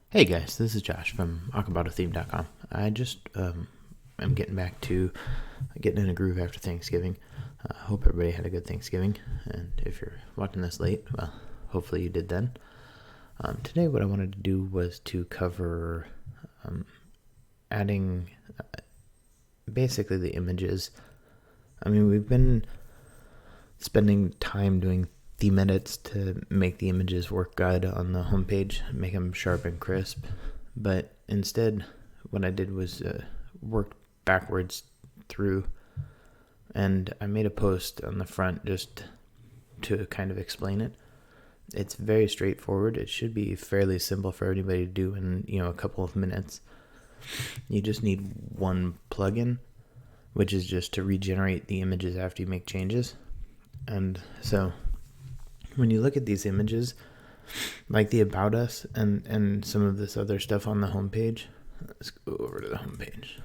Hey guys, this is Josh from AcabadoTheme.com. I just am getting back to getting in a groove after Thanksgiving. Hope everybody had a good Thanksgiving, and if you're watching this late, well, hopefully you did then. Today what I wanted to do was to cover adding basically the images. I mean, we've been spending time doing theme edits to make the images work good on the homepage, make them sharp and crisp. But instead, what I did was work backwards through, and I made a post on the front just to kind of explain it. It's very straightforward. It should be fairly simple for anybody to do in a couple of minutes. You just need one plugin, which is just to regenerate the images after you make changes. And so when you look at these images, like the About Us and some of this other stuff on the homepage, let's go over to the homepage.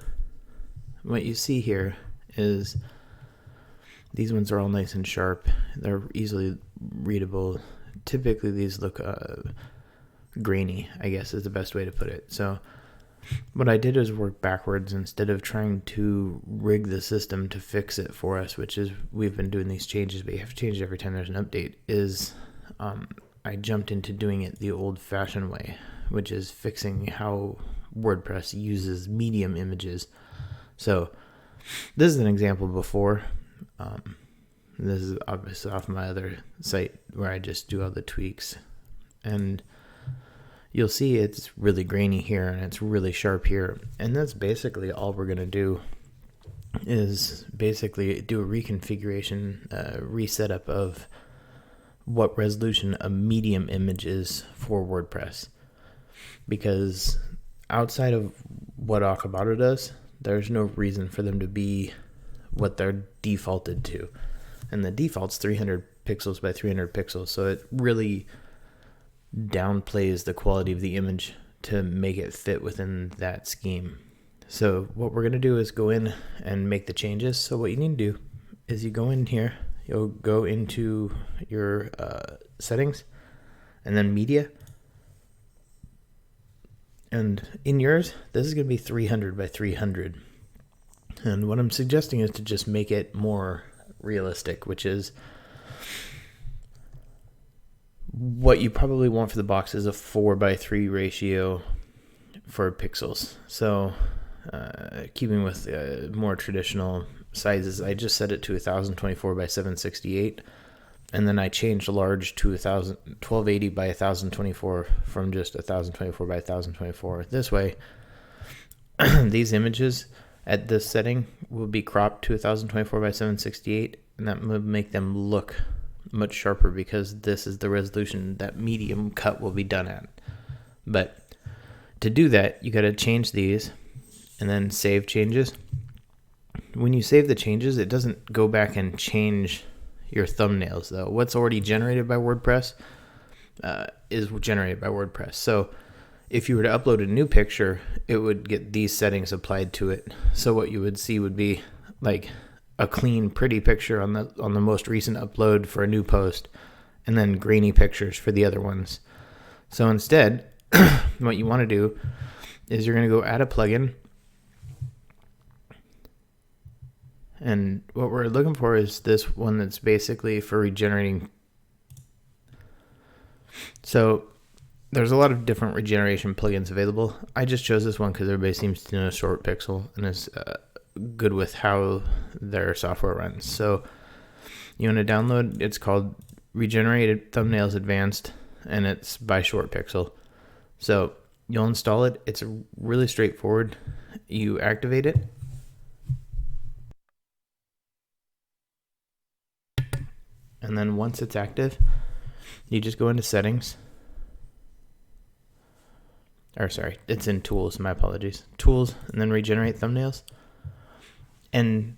What you see here is these ones are all nice and sharp. They're easily readable. Typically these look grainy, I guess is the best way to put it. So what I did is work backwards instead of trying to rig the system to fix it for us, which is we've been doing these changes, but you have to change it every time there's an update, I jumped into doing it the old-fashioned way, which is fixing how WordPress uses medium images. So this is an example before. This is obviously off my other site where I just do all the tweaks, and you'll see it's really grainy here and it's really sharp here. And that's basically all we're going to do is basically do a reconfiguration, resetup of what resolution a medium image is for WordPress. Because outside of what Acabado does, there's no reason for them to be what they're defaulted to. And the default's 300 pixels by 300 pixels, so it really downplays the quality of the image to make it fit within that scheme. So what we're going to do is go in and make the changes. So what you need to do is you go in here, you'll go into your settings and then media. And in yours, this is going to be 300 by 300. And what I'm suggesting is to just make it more realistic, which is what you probably want for the box is a 4:3 ratio for pixels. So keeping with more traditional sizes, I just set it to 1024 by 768, and then I changed large to 1280 by 1024 from just 1024 by 1024. This way, these images at this setting will be cropped to 1024 by 768, and that will make them look much sharper because this is the resolution that medium cut will be done at. But to do that, you got to change these and then save changes. When you save the changes, it doesn't go back and change your thumbnails though. What's already generated by WordPress is generated by WordPress. So if you were to upload a new picture, it would get these settings applied to it. So what you would see would be like a clean, pretty picture on the most recent upload for a new post, and then grainy pictures for the other ones. So instead, what you want to do is you're going to go add a plugin, and what we're looking for is this one that's basically for regenerating. So there's a lot of different regeneration plugins available. I just chose this one because everybody seems to know Short Pixel and is good with how their software runs. So you want to download, it's called Regenerated Thumbnails Advanced, and it's by Short Pixel. So you'll install it. It's really straightforward. You activate it, and then once it's active, you just go into settings. Or sorry, it's in tools, my apologies. Tools, and then regenerate thumbnails. And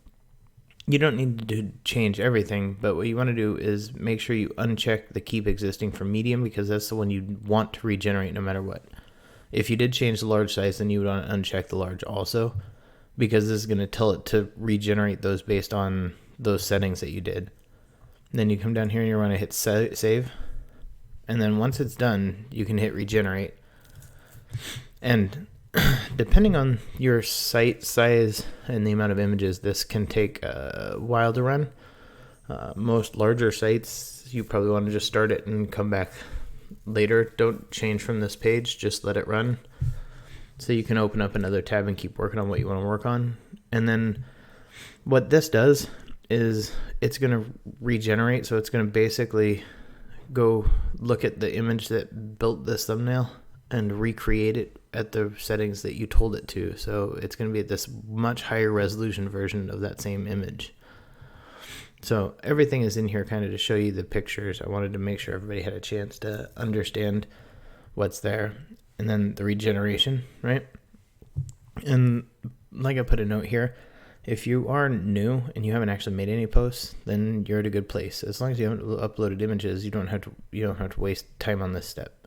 you don't need to change everything, but what you want to do is make sure you uncheck the keep existing for medium, because that's the one you want to regenerate no matter what. If you did change the large size, then you would want to uncheck the large also, because this is going to tell it to regenerate those based on those settings that you did. And then you come down here and you want to hit save. And then once it's done, you can hit regenerate. And depending on your site size and the amount of images, this can take a while to run. Most larger sites, you probably want to just start it and come back later. Don't change from this page, just let it run. So you can open up another tab and keep working on what you want to work on. And then what this does is it's going to regenerate. So it's going to basically go look at the image that built this thumbnail and recreate it at the settings that you told it to. So it's going to be this much higher resolution version of that same image. So everything is in here kind of to show you the pictures. I wanted to make sure everybody had a chance to understand what's there. And then the regeneration, right? And like I put a note here, if you are new and you haven't actually made any posts, then you're at a good place. As long as you haven't uploaded images, you don't have to waste time on this step.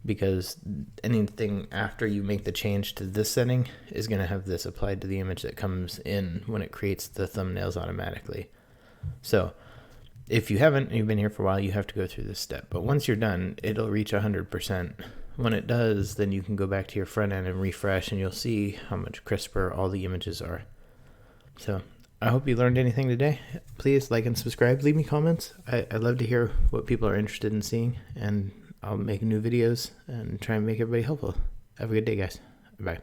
Because anything after you make the change to this setting is going to have this applied to the image that comes in when it creates the thumbnails automatically. So if you haven't, and you've been here for a while, you have to go through this step. But once you're done, it'll reach 100%. When it does, then you can go back to your front end and refresh, and you'll see how much crisper all the images are. So I hope you learned anything today. Please like and subscribe. Leave me comments. I love to hear what people are interested in seeing, and I'll make new videos and try and make everybody helpful. Have a good day, guys. Bye.